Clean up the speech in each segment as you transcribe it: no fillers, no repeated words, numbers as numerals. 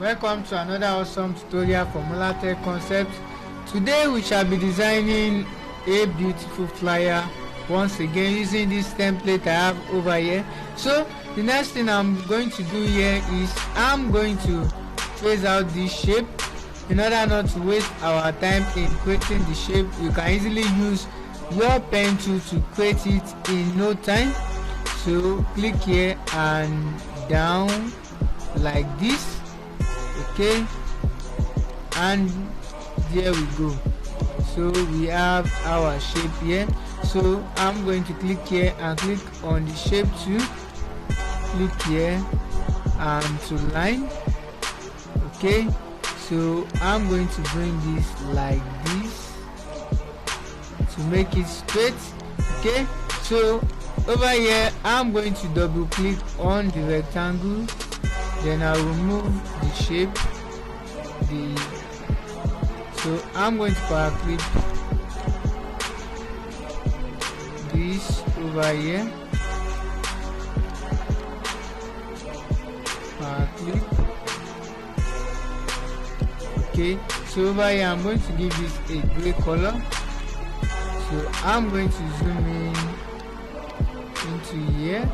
Welcome to another awesome tutorial from Mulatech Concepts. Today we shall be designing a beautiful flyer once again using this template I have over here. So the next thing I'm going to do here is I'm going to trace out this shape. In order not to waste our time in creating the shape, you can easily use your pen tool to create it in no time. So click here and down like this, okay, and there we go. So we have our shape here. So I'm going to click here and click on the shape tool, click here and to line, okay. So I'm going to bring this like this to make it straight, okay. So over here I'm going to double click on the rectangle, then I'll remove the shape, so I'm going to power click this over here, power click, okay. So over here I'm going to give this a gray color, so I'm going to zoom in into here.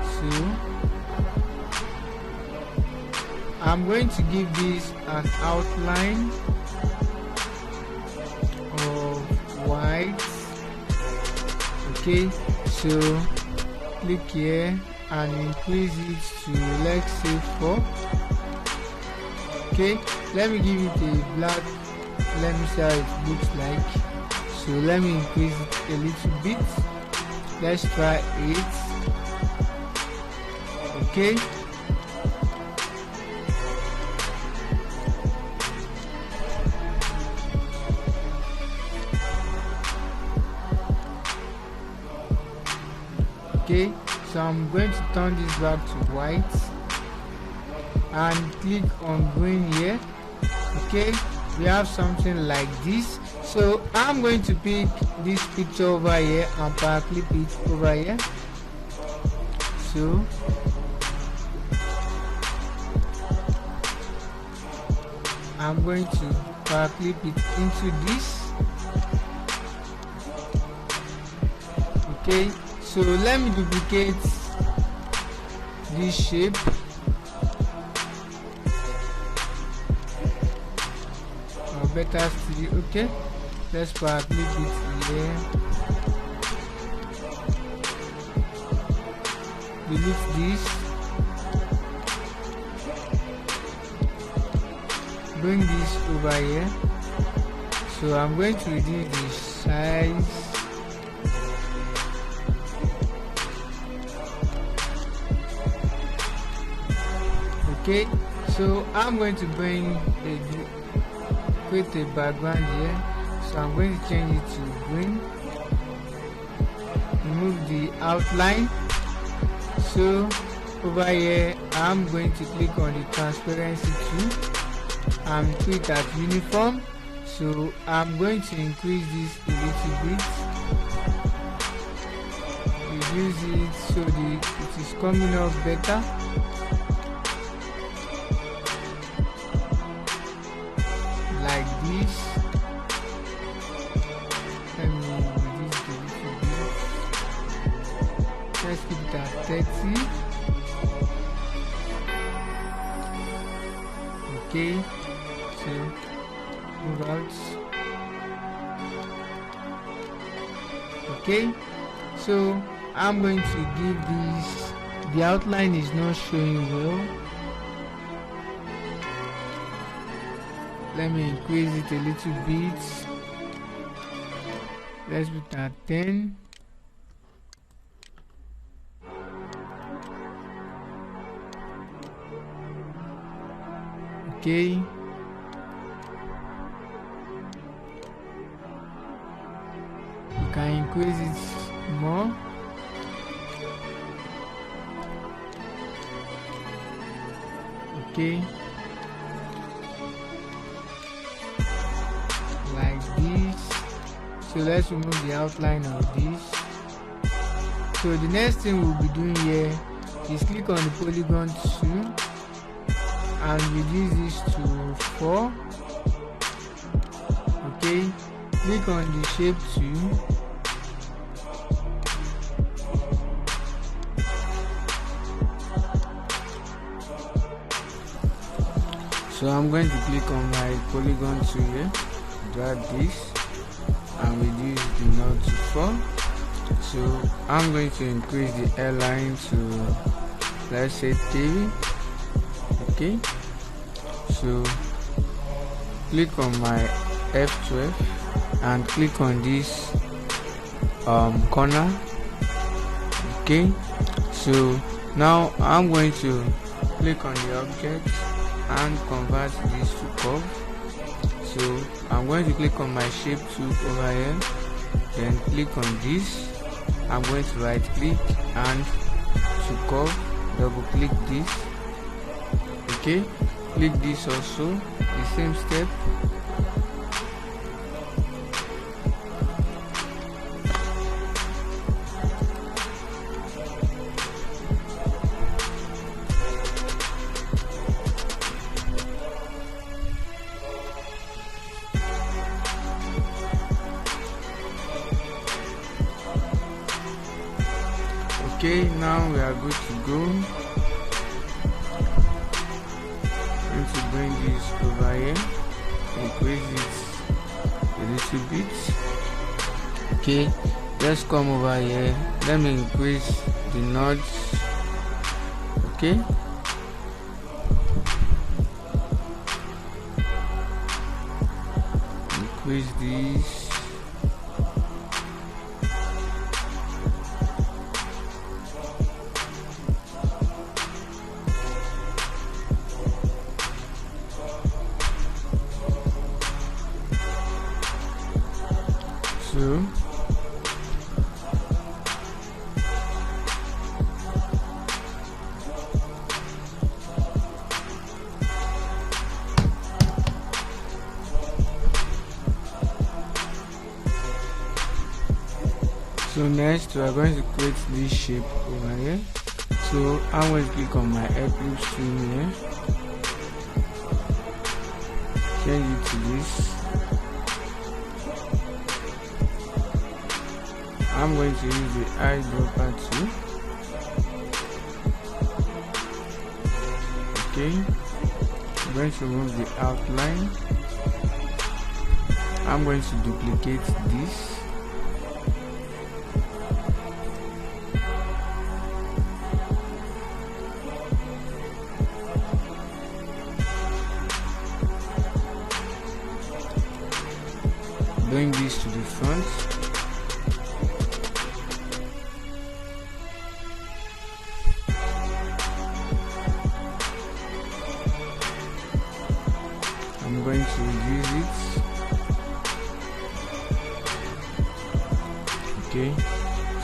So I'm going to give this an outline of white, okay. So click here and increase it to, let's say, 4, okay. Let me give it a black, let me see how it looks like. So let me increase it a little bit, let's try 8, okay. Okay, so I'm going to turn this back to white and click on green here, okay. We have something like this. So I'm going to pick this picture over here and power clip it over here. So I'm going to power clip it into this, okay. So let me duplicate this shape, or better still, okay. Let's power clip it here, delete this, bring this over here. So I'm going to reduce the size, okay. So I'm going to create a background here. So I'm going to change it to green, remove the outline. So over here I'm going to click on the transparency tool and tweak at uniform. So I'm going to increase this a little bit, reduce it so it is coming off better. Like this. Let me reduce the little bit. Let's keep it at 30. Okay. So move out. Okay. So I'm going to give this. The outline is not showing well. Let me increase it a little bit. Let's put it at 10. Okay. You can increase it more. Okay. Like this. So let's remove the outline of this. So the next thing we'll be doing here is click on the polygon tool and reduce this to 4. Okay, click on the shape tool, so I'm going to click on my polygon tool here, drag this and reduce the node to 4. So I'm going to increase the airline to, let's say, 3. Okay, so click on my F12 and click on this corner. Okay, so now I'm going to click on the object and convert this to curve. So I'm going to click on my shape tool over here, then click on this. I'm going to right click and to curve, double click this. Okay, click this also, the same step. Okay, now we are good to go. I'm going to bring this over here, increase it a little bit. Okay, let's come over here. Let me increase the nodes. Okay, increase this. So next we are going to create this shape over here. So I'm going to click on my Eclipse tool here, change it to this. I'm going to use the eyedropper tool. Okay, I'm going to remove the outline. I'm going to duplicate this. Bring this to the front. I'm going to reduce it. Okay,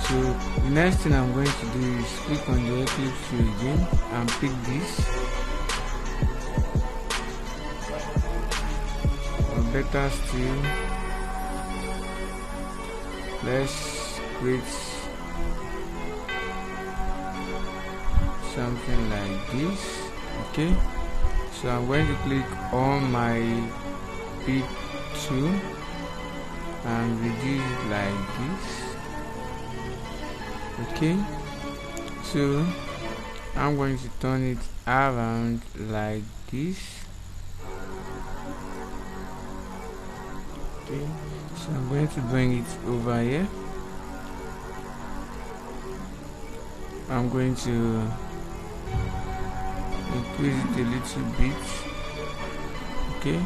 so the next thing I'm going to do is click on the Eclipse tool again and pick this. Or better still, let's create something like this. Okay, so I'm going to click on my pick tool and reduce it like this. Okay, so I'm going to turn it around like this. Okay, so I'm going to bring it over here. I'm going to increase it a little bit. Okay,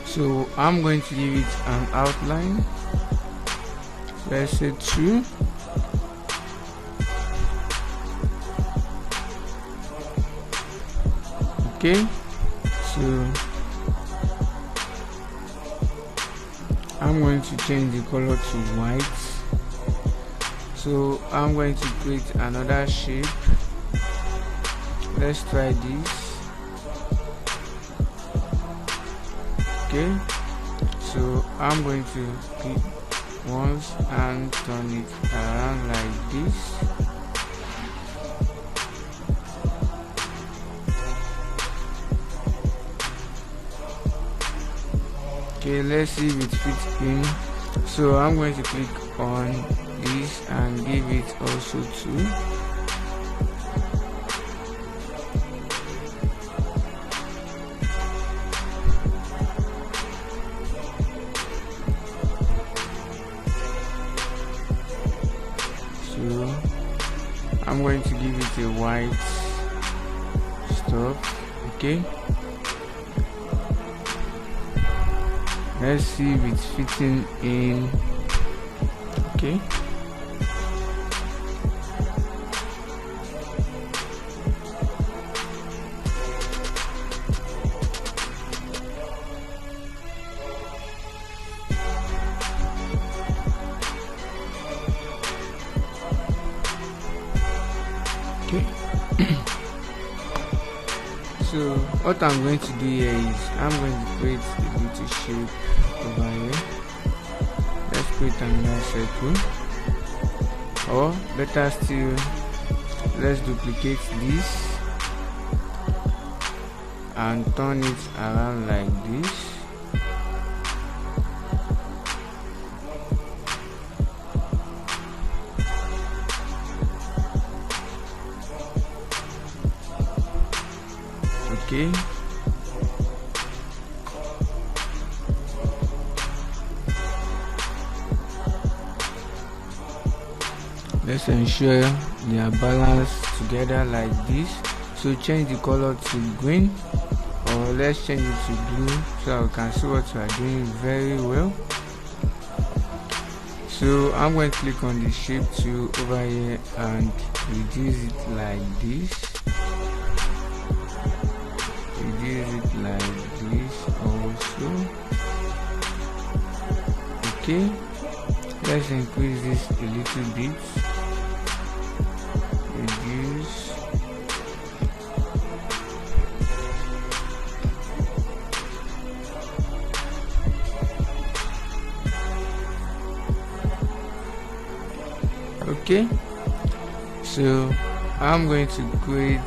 so I'm going to give it an outline. Let's say 2. Okay, so I'm going to change the color to white. So I'm going to create another shape. Let's try this. Okay, so I'm going to click once and turn it around like this. Okay, let's see if it fits in. So I'm going to click on this and give it also 2. So I'm going to give it a white stuff. Okay, let's see if it's fitting in. Okay, so what I'm going to do here is I'm going to create a little shape over here. Let's create another circle, or better still, let's duplicate this and turn it around like this. Okay, let's ensure they are balanced together like this. So change the color to green, or let's change it to blue so I can see what we are doing very well. So I'm going to click on the shape tool over here and reduce it like this. Reduce it like this also. Okay, let's increase this a little bit. Reduce. Okay, so I'm going to create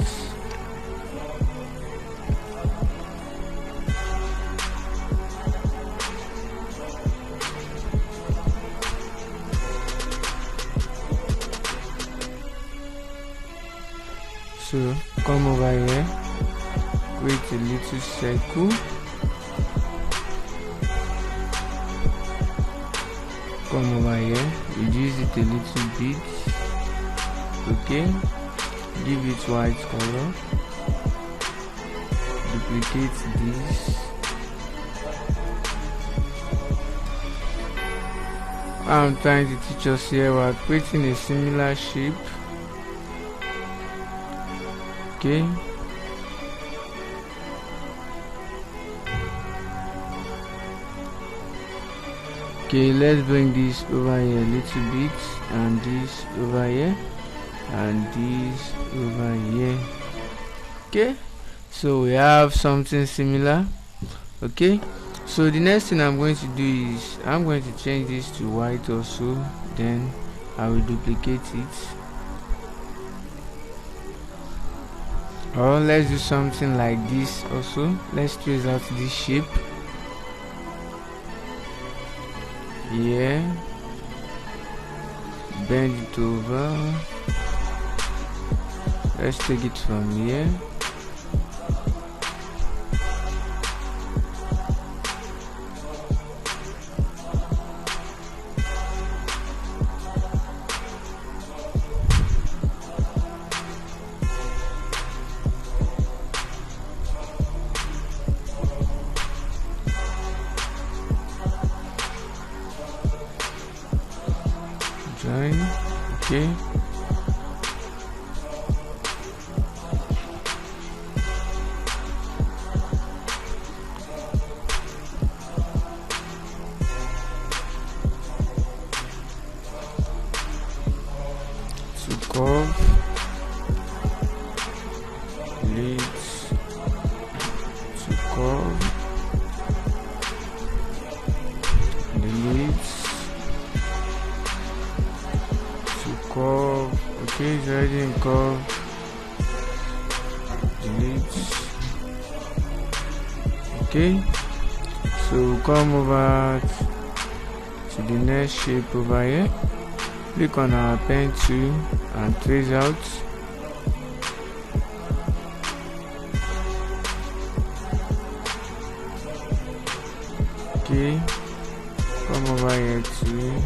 so come over here, create a little circle, come over here, reduce it a little bit. Okay, give it white color, duplicate this. I'm trying to teach us here, we're creating a similar shape. Okay, okay, let's bring this over here a little bit, and this over here, and this over here. Okay, so we have something similar. Okay, so the next thing I'm going to do is I'm going to change this to white also, then I will duplicate it. Or let's do something like this also. Let's trace out this shape. Yeah, bend it over. Let's take it from here. Join. Okay, to curve, leads to curve, delete to curve. Okay, it's already in curve, delete. Okay, So come over to the next shape over here, click on our pen tool and trace out. Okay, come over here to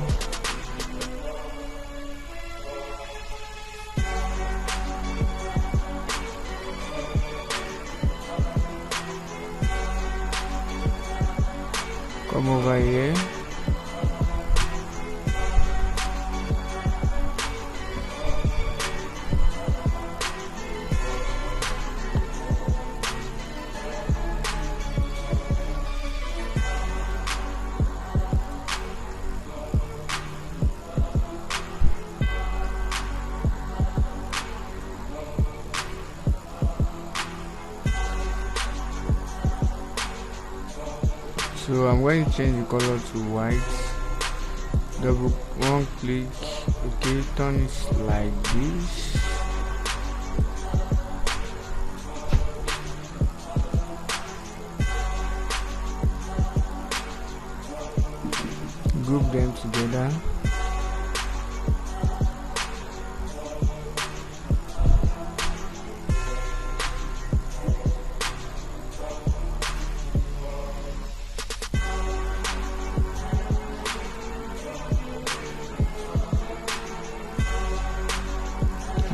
come over here. So I'm going to change the color to white. Double one click. Okay, turn it like this. Group them together.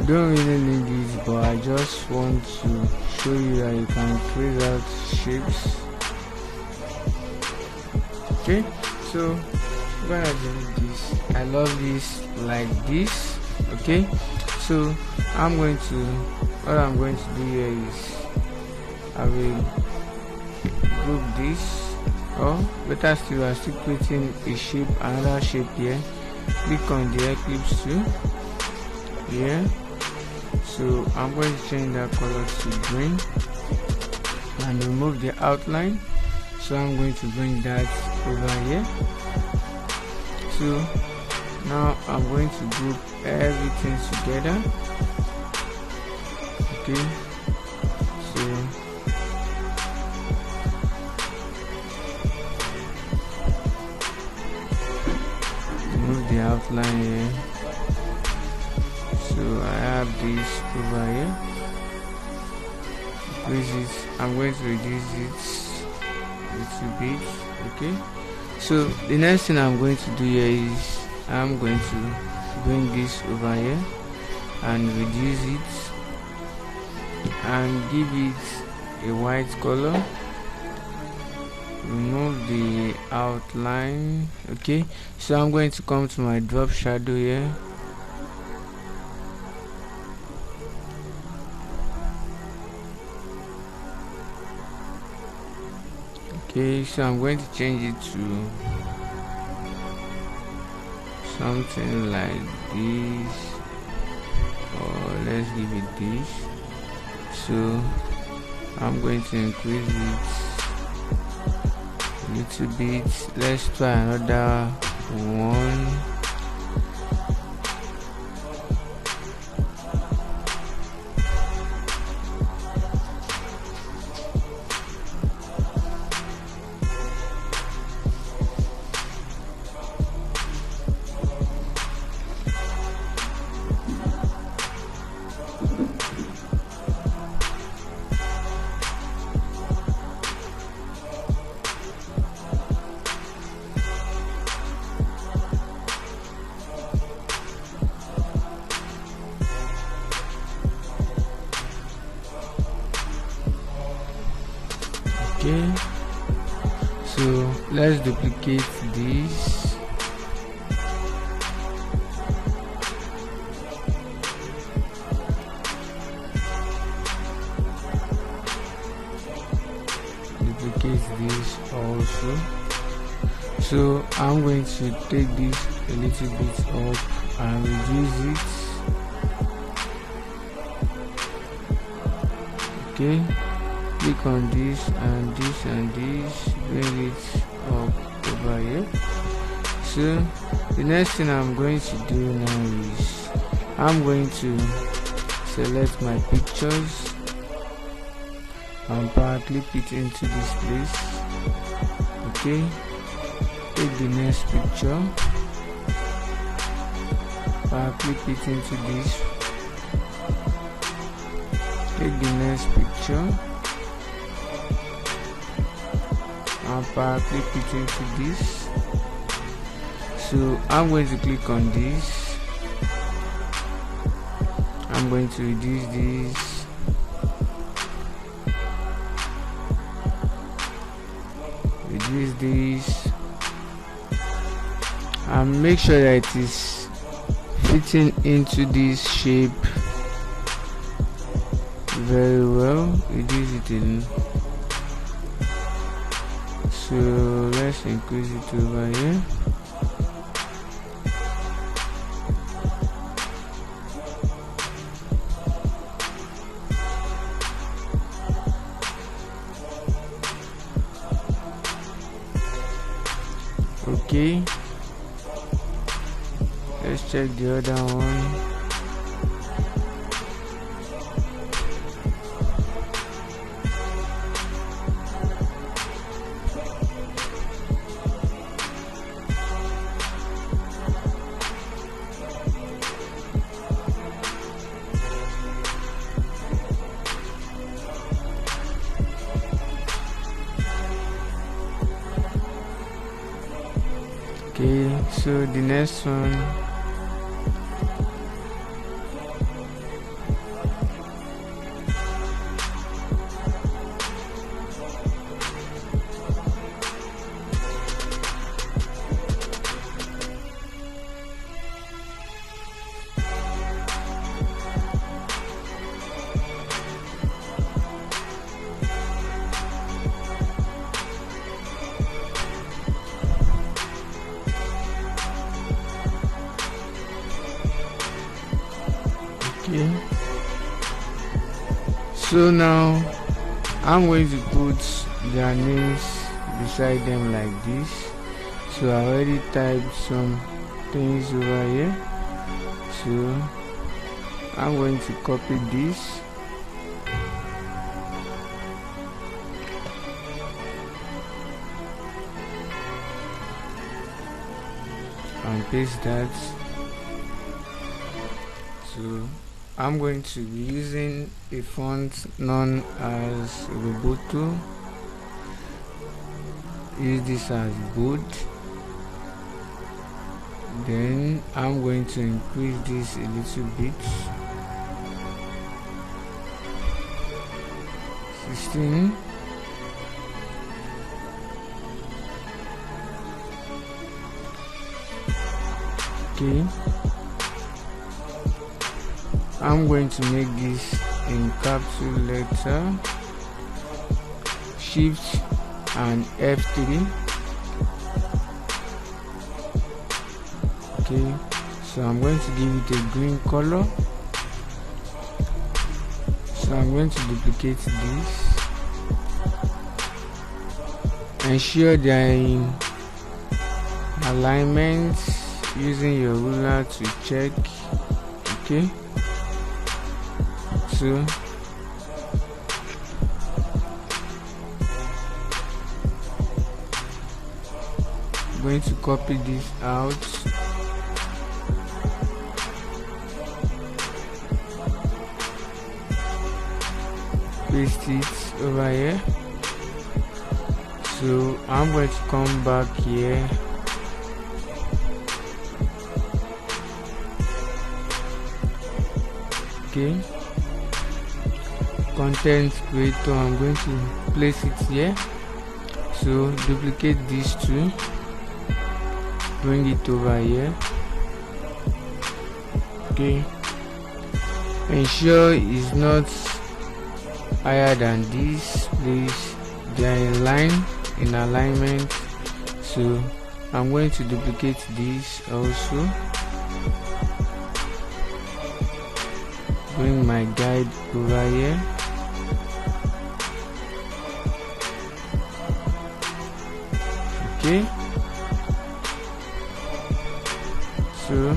Don't really need this, but I just want to show you that you can create out shapes. Okay, so I'm gonna do this. I love this like this. Okay, so what I'm going to do here is I will group this, or better still, I'm still creating a shape, another shape here. Click on the ellipse tool here. So I'm going to change that color to green and remove the outline. So I'm going to bring that over here. So now I'm going to group everything together. Okay, so remove the outline here. So I have this over here. I'm going to reduce it a little bit. Okay, so the next thing I'm going to do here is I'm going to bring this over here and reduce it and give it a white color. Remove the outline. Okay, so I'm going to come to my drop shadow here. Okay, so I'm going to change it to something like this, or let's give it this. So I'm going to increase it a little bit. Let's try another one. Okay, so let's duplicate this. Duplicate this also. So I'm going to take this a little bit up and reduce it. Okay, click on this and this and this, bring it up over here. So the next thing I'm going to do now is I'm going to select my pictures and power clip it into this place. Okay, take the next picture, clip it into this. Take the next picture and clip it into this. So I'm going to click on this. I'm going to reduce this. Reduce this and make sure that it is fitting into this shape very well. Reduce it in. So let's increase it over here. Okay, let's check the other one. Okay, so the next one, okay. So now I'm going to put their names beside them like this. So I already typed some things over here. So I'm going to copy this and paste that. So I'm going to be using a font known as Roboto. Use this as bold. Then I'm going to increase this a little bit. 16. Okay. I'm going to make this in capital letter, Shift and F3. Okay, so I'm going to give it a green color. So I'm going to duplicate this. Ensure they are in alignment using your ruler to check. Okay. So I'm going to copy this out. Paste it over here. So I'm going to come back here. Okay. Content creator, I'm going to place it here. So duplicate these two, bring it over here. Okay, ensure it's not higher than this, please. They are in line, in alignment. So I'm going to duplicate this also, bring my guide over here. Okay, so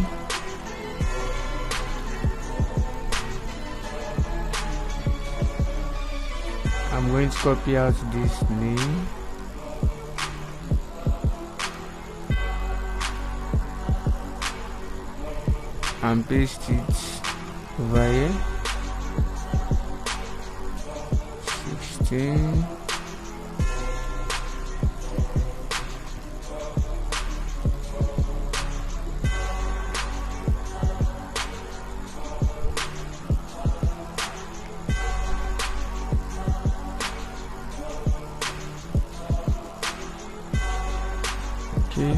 I'm going to copy out this name. and paste it over here. 16. Okay.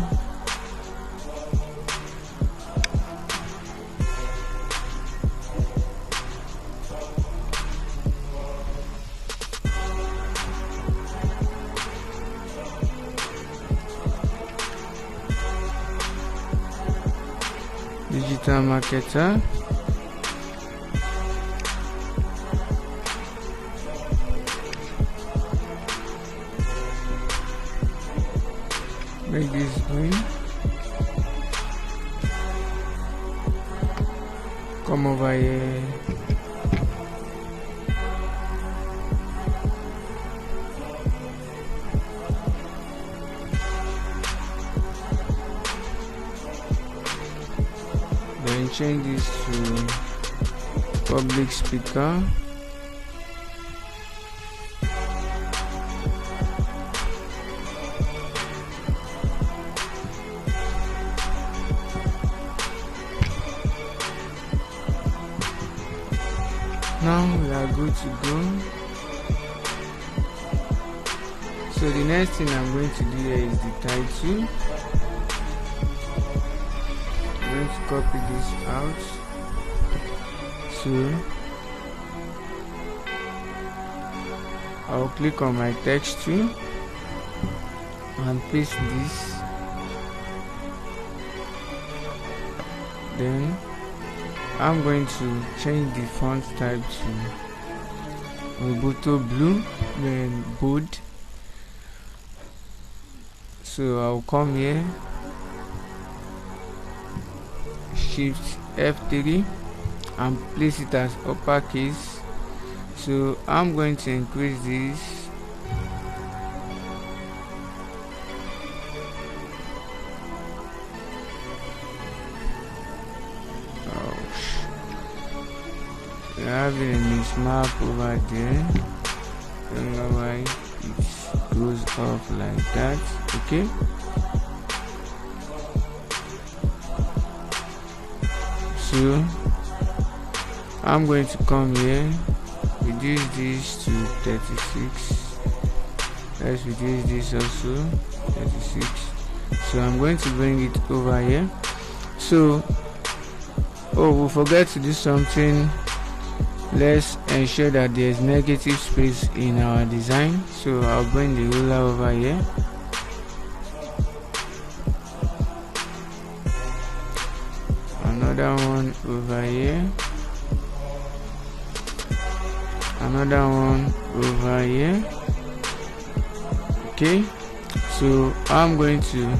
Digital marketer. Make this green. Come over here. Then change this to public speaker. Now we are good to go. So the next thing I'm going to do here is the title. I'm going to copy this out. So I'll click on my text tool and paste this. Then I'm going to change the font type to Roboto Blue, then bold. So I'll come here, Shift F3 and place it as uppercase. So I'm going to increase this. We're having a mismap over there. I don't know why it goes off like that. Okay. So I'm going to come here, reduce this to 36. Let's reduce this also 36. So I'm going to bring it over here. So we forget to do something. Let's ensure that there is negative space in our design. So I'll bring the ruler over here. Another one over here. Another one over here. Okay. So I'm going to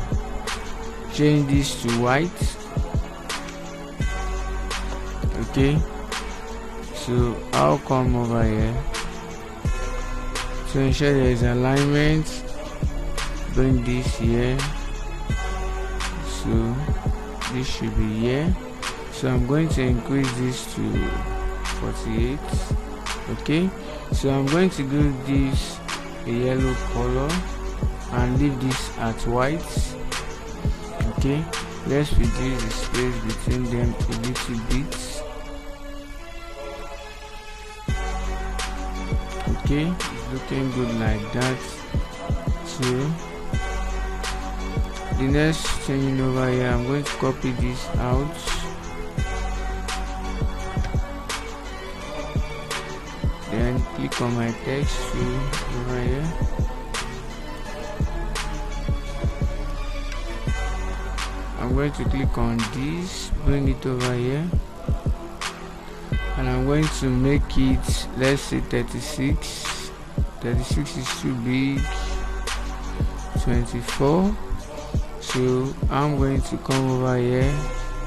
change this to white. Okay. So I'll come over here to ensure there is alignment. Bring this here. So this should be here. So I'm going to increase this to 48. Okay. So I'm going to give this a yellow color and leave this at white. Okay. Let's reduce the space between them a little bit. Okay, it's looking good like that. So the next changing over here, I'm going to copy this out. Then click on my text tool over here. I'm going to click on this, bring it over here. And I'm going to make it, let's say 36. 36 is too big. 24. So I'm going to come over here,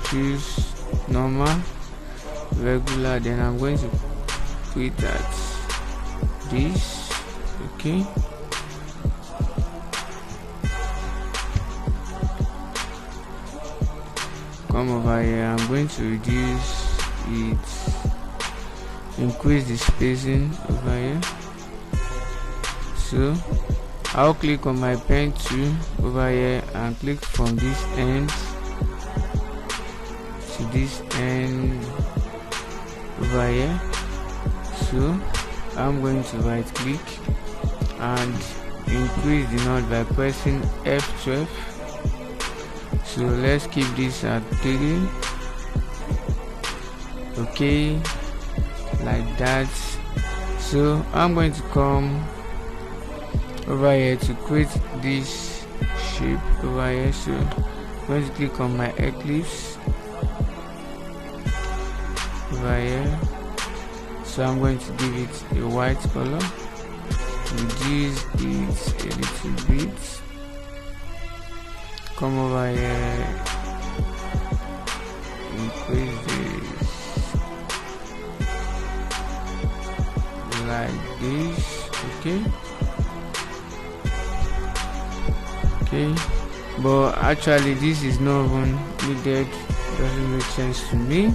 choose normal, regular, then I'm going to put it at this. Okay. come over here. I'm going to reduce it, increase the spacing over here. So I'll click on my pen tool over here and click from this end to this end over here. So I'm going to right click and increase the node by pressing F12. So let's keep this at 3. Okay, like that. So I'm going to come over here to create this shape over here. So I'm going to click on my eclipse over here. So I'm going to give it a white color, reduce it a little bit, come over here, increase this like this. Okay, but actually this is not even needed, doesn't make sense to me,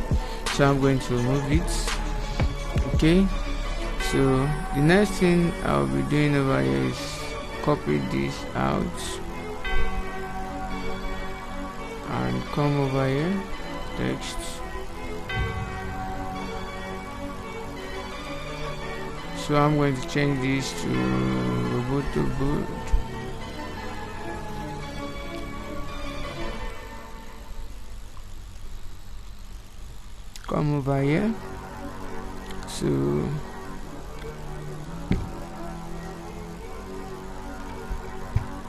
so I'm going to remove it. Okay, so the next thing I'll be doing over here is copy this out and come over here, text. So I'm going to change this to Roboto board. Come over here. So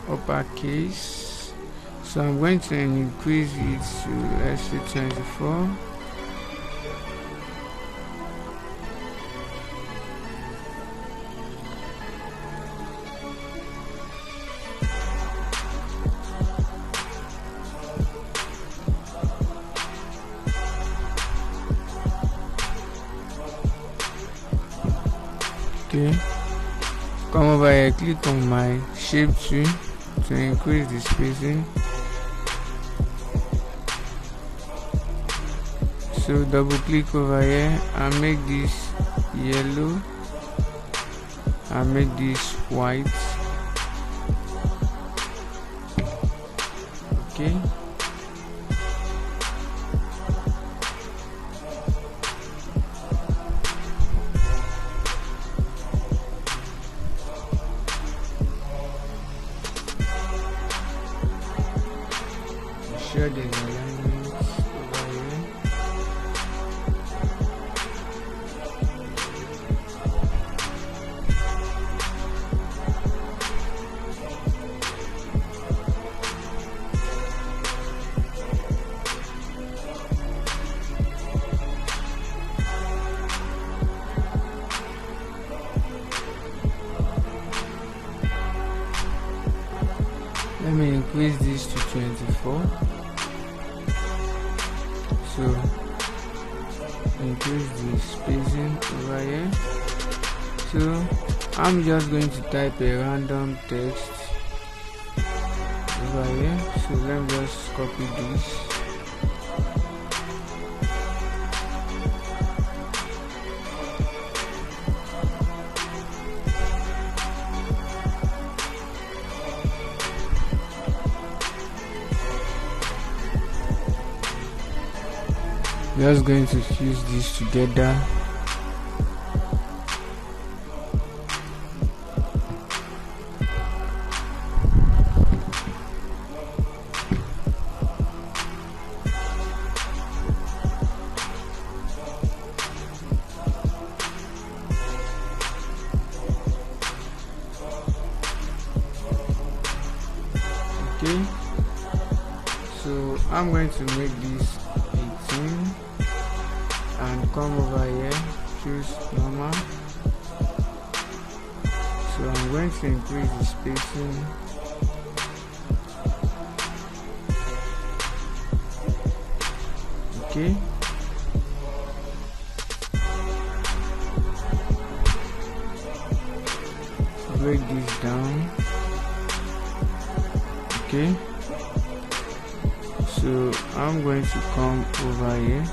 uppercase. So I'm going to increase it to, let's say, 24. Okay, come over here, click on my shape tool to increase the spacing. So double click over here and make this yellow and make this white. Okay, sure there's alignment over here. Let me increase this to 24. So increase the spacing over here. So I'm just going to type a random text over here. So let me just copy this. Just going to fuse this together. Okay, so I'm going to make this 18 and come over here, choose normal. So I'm going to increase the spacing. Okay, break this down. Okay, So I'm going to come over here,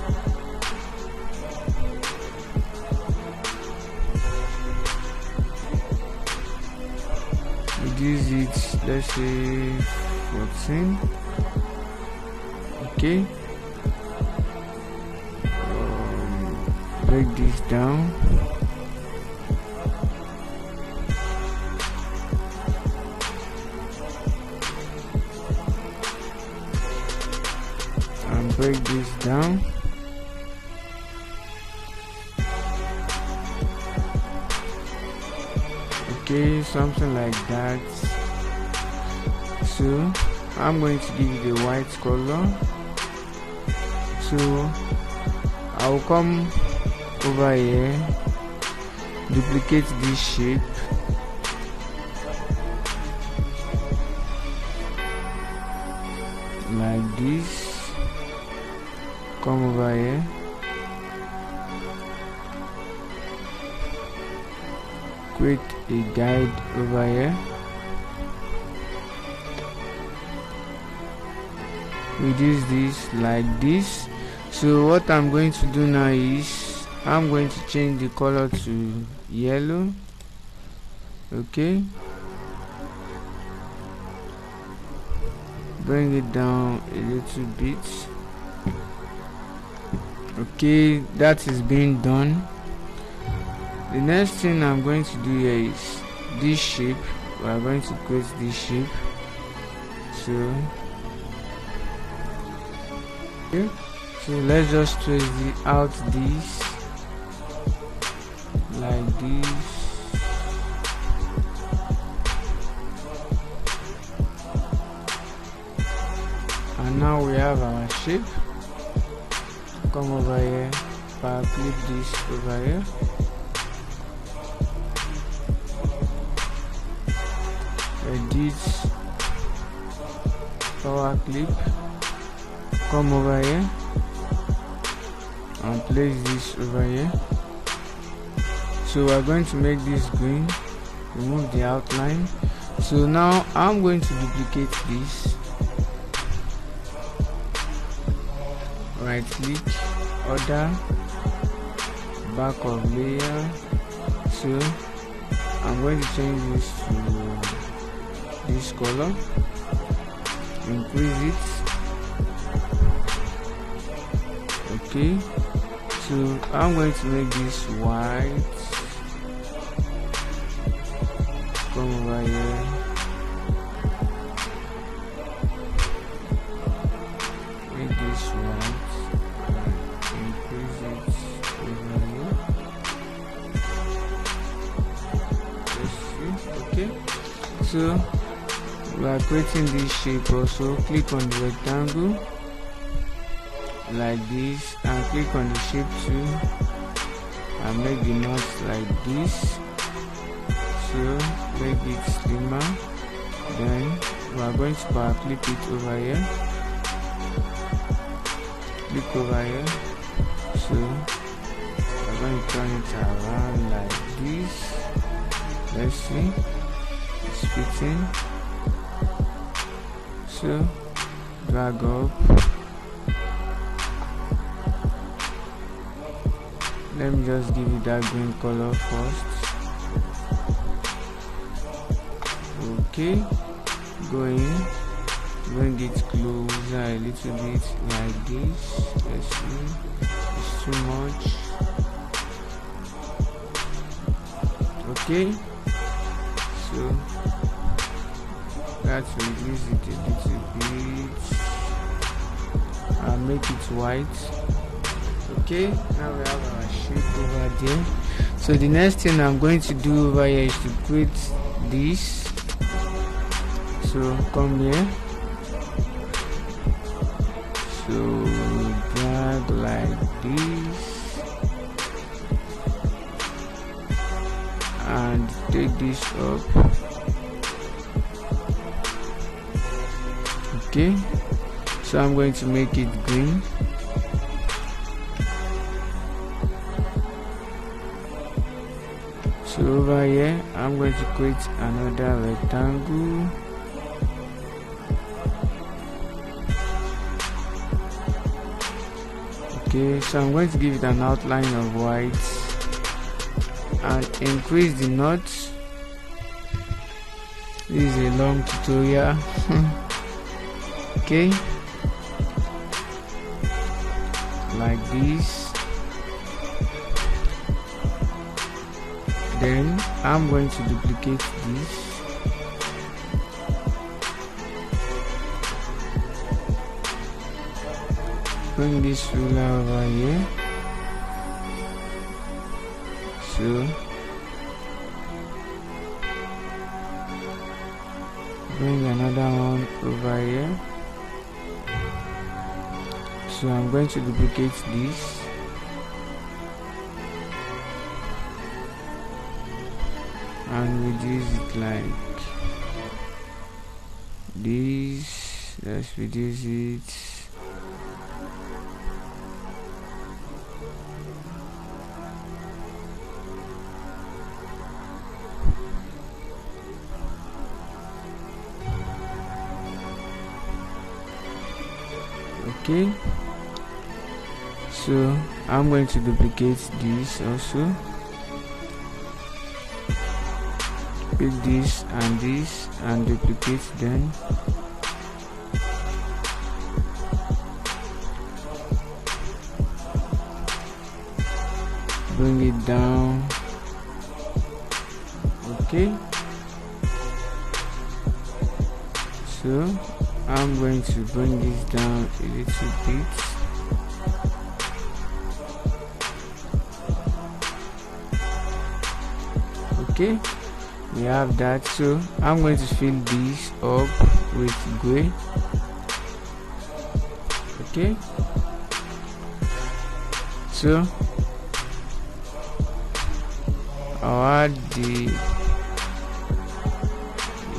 reduce it, let's say 14. Okay, break this down. And break this down. Okay, something like that. So I'm going to give it a white color. So I will come over here, duplicate this shape, like this, come over here, create a guide over here, reduce this like this. So what I'm going to do now is I'm going to change the color to yellow. Okay, bring it down a little bit. Okay, that is being done. The next thing I'm going to do here is this shape. We are going to create this shape. So okay. So let's just trace out this like this. And now we have our shape. Come over here, power clip this over here. Edit, power clip, come over here and place this over here. So we're going to make this green, remove the outline. So now I'm going to duplicate this, right click, order, back of layer. So I'm going to change this to this color, increase it. Okay, so I'm going to make this white, come over here, make this white, increase it over here. Let's see. Okay, so we are creating this shape. Also click on the rectangle like this and click on the shape too and make the knots like this. So make it slimmer. Then we are going to power clip it over here, click over here. So we're going to turn it around like this. Let's see, it's fitting. So drag up. Let me just give it that green color first. Okay, go in, bring it closer a little bit like this. Let's see, it's too much. Okay, so let's reduce it a little bit and make it white. Okay, now we have our shape over there. So the next thing I'm going to do over here is to create this. So come here, so drag like this and take this up. Okay, so I'm going to make it green. So over here I'm going to create another rectangle. Okay, so I'm going to give it an outline of white and increase the knots. This is a long tutorial. Okay, like this. Then I'm going to duplicate this. Bring this ruler over here. So bring another one over here. So I'm going to duplicate this. And reduce it like this. Let's reduce it. Okay, so I'm going to duplicate this also. Pick this and duplicate them. Bring it down. Okay, so I'm going to bring this down a little bit. Okay, we have that. So I'm going to fill this up with gray. Okay, so I'll add the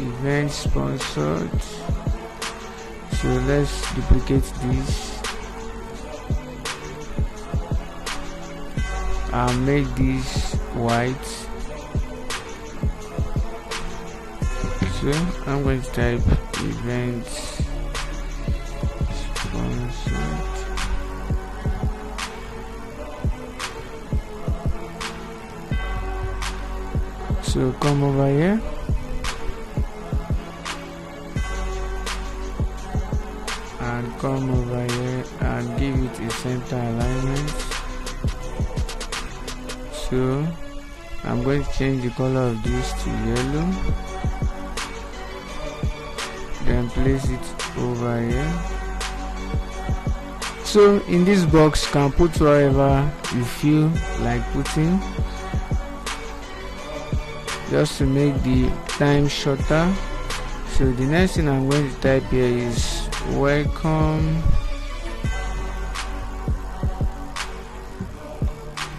event sponsored. So let's duplicate this and make this white. So I'm going to type event sponsored. So come over here. And come over here and give it a center alignment. So I'm going to change the color of this to yellow, then place it over here. So in this box you can put whatever you feel like putting, just to make the time shorter. So the next thing I'm going to type here is welcome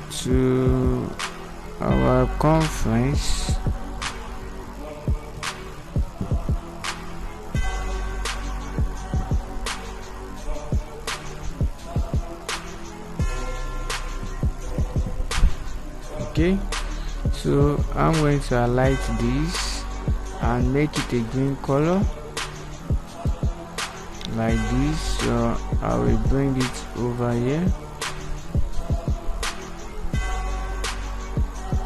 to our conference. Okay, so I'm going to highlight this and make it a green color like this. So I will bring it over here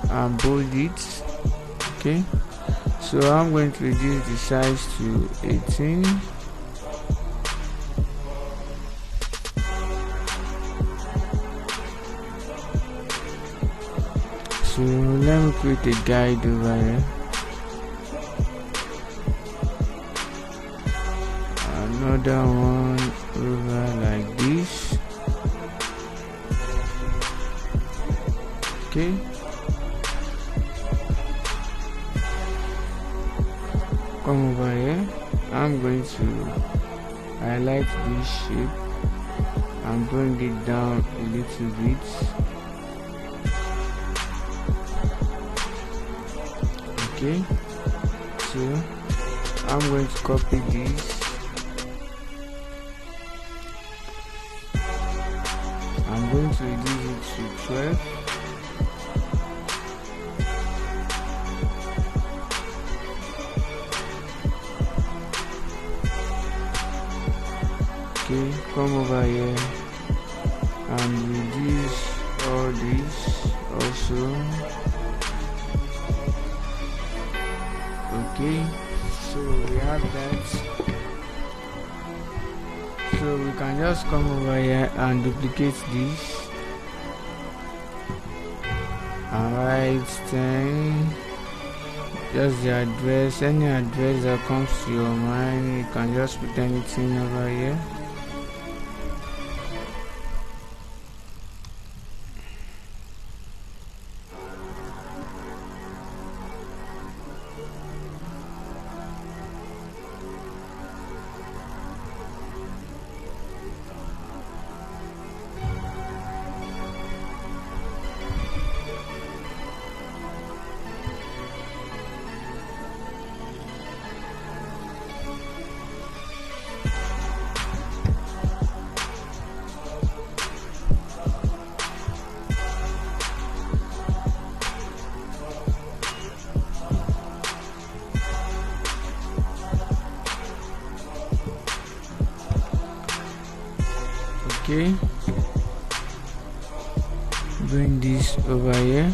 and bold it. Okay, so I'm going to reduce the size to 18. So let me create a guide over here. Another one over like this. Okay, come over here. I'm going to highlight this shape and bring it down a little bit. Okay, so I'm going to copy this. I'm going to reduce it to 12. Okay, come over here and reduce all this also. Okay, so we have that. So we can just come over here and duplicate this. Alright, then just the address, any address that comes to your mind, you can just put anything over here. Okay, bring this over here.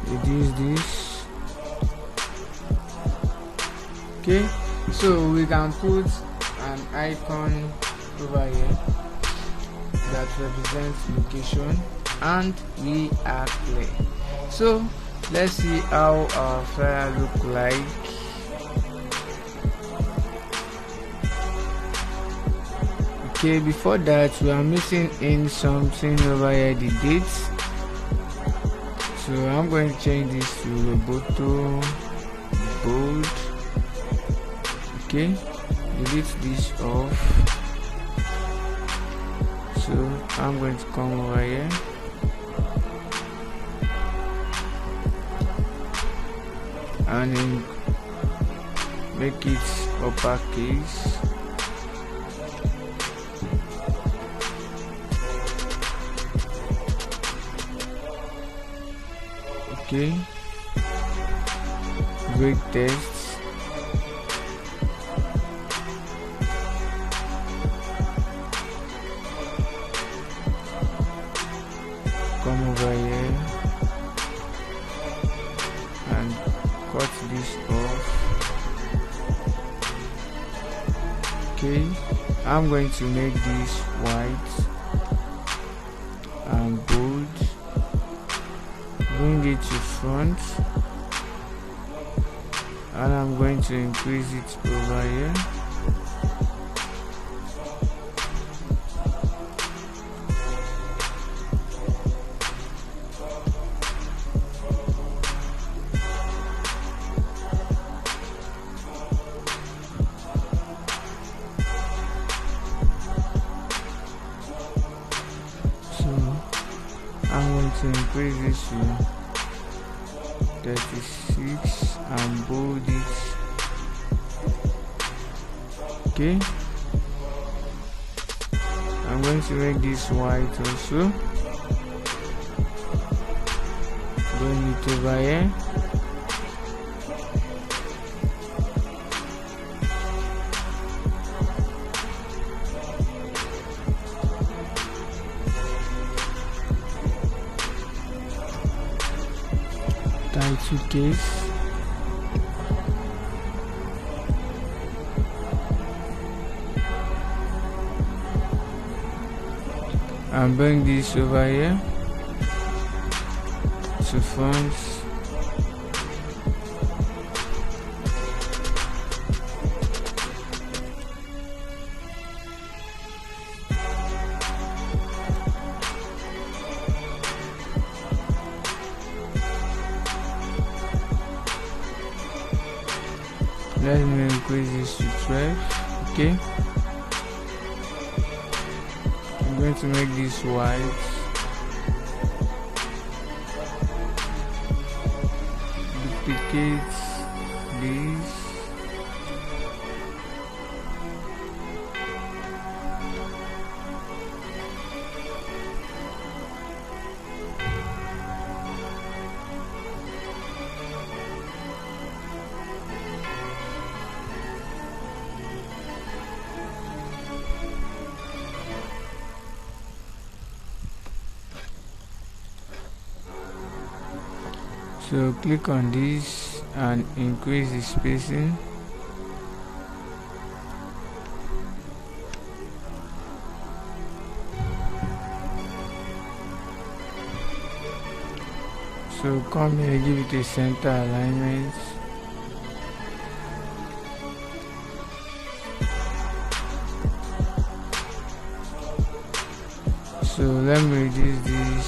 Reduce this. Okay, so we can put an icon over here that represents location, and we are clear. So let's see how our flyer look like. Okay, before that we are missing in something over here, the dates. So I'm going to change this to Roboto bold. Okay, delete this off. So I'm going to come over here and then make it uppercase. Okay, break tests. Come over here and cut this off. Okay, I'm going to make this white and bold. Bring it to front, and I'm going to increase it over here. I'm going to increase this to 36 and bold it. Okay, I'm going to make this white also. Bring it over here. Title case. And bring this over here to front. Let me increase this to 12. Okay, I'm going to make this white. Duplicate this. So click on this and increase the spacing. So come here, give it a center alignment. So let me reduce this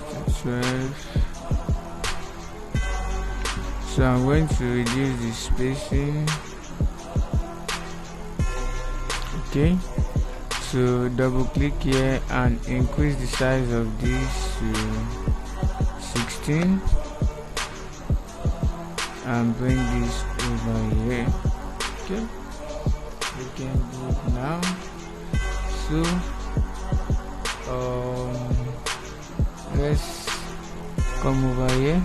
to 12. So I'm going to reduce the spacing. Okay, so double click here and increase the size of this to 16 and bring this over here. Okay, we can do it now. So let's come over here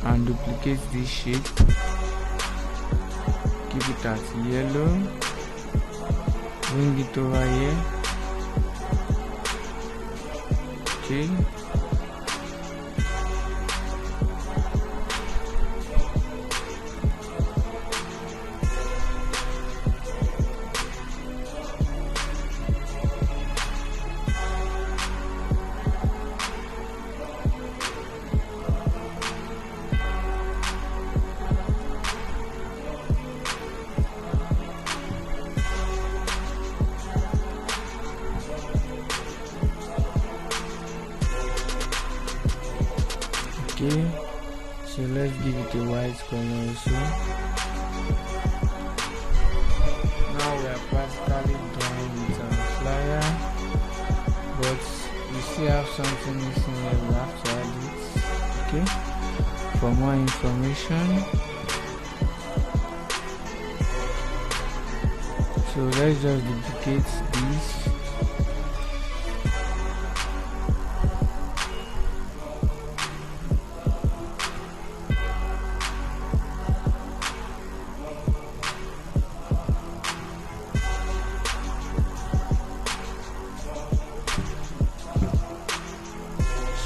and duplicate this shape, keep it at yellow, bring it over here. Okay, okay, so let's give it a white color also. Now we are practically done with our flyer, but we still have something missing here. We have to add it. Okay, for more information, so let's just duplicate this.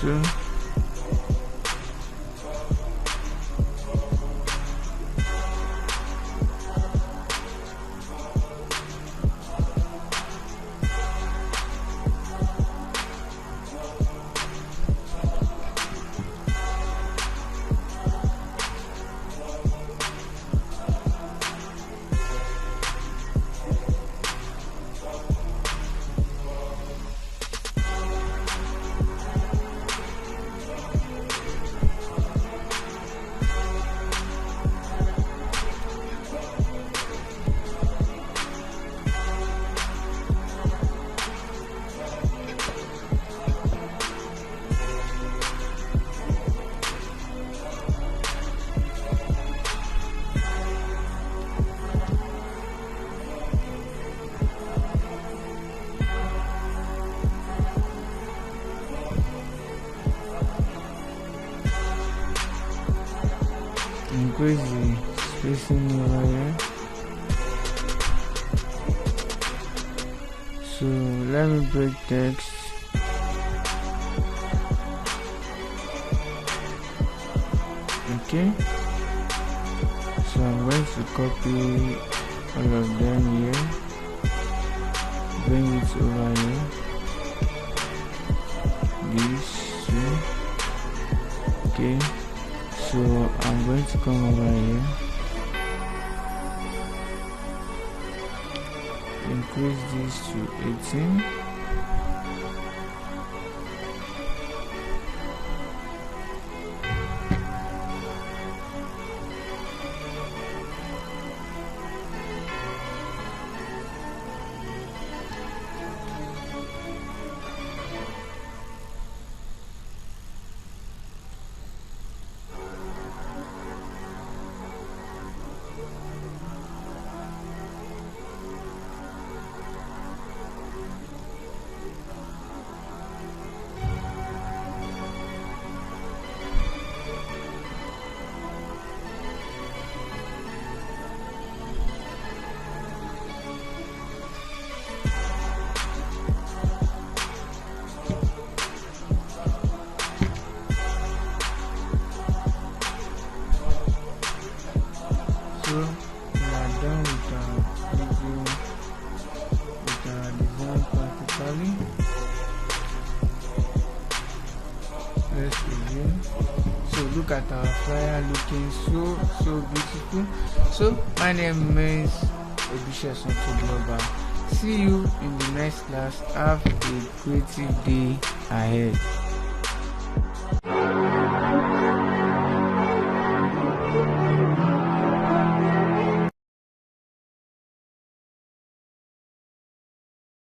So increase the spacing over here. So let me break text. Okay, so I'm going to copy all of them here, bring it over here, this two. Okay, so I'm going to come over here, increase this to 18. look at our flyer looking so beautiful. So my name remains Ebisha Santo Global. See you in the next class. Have a creative day ahead.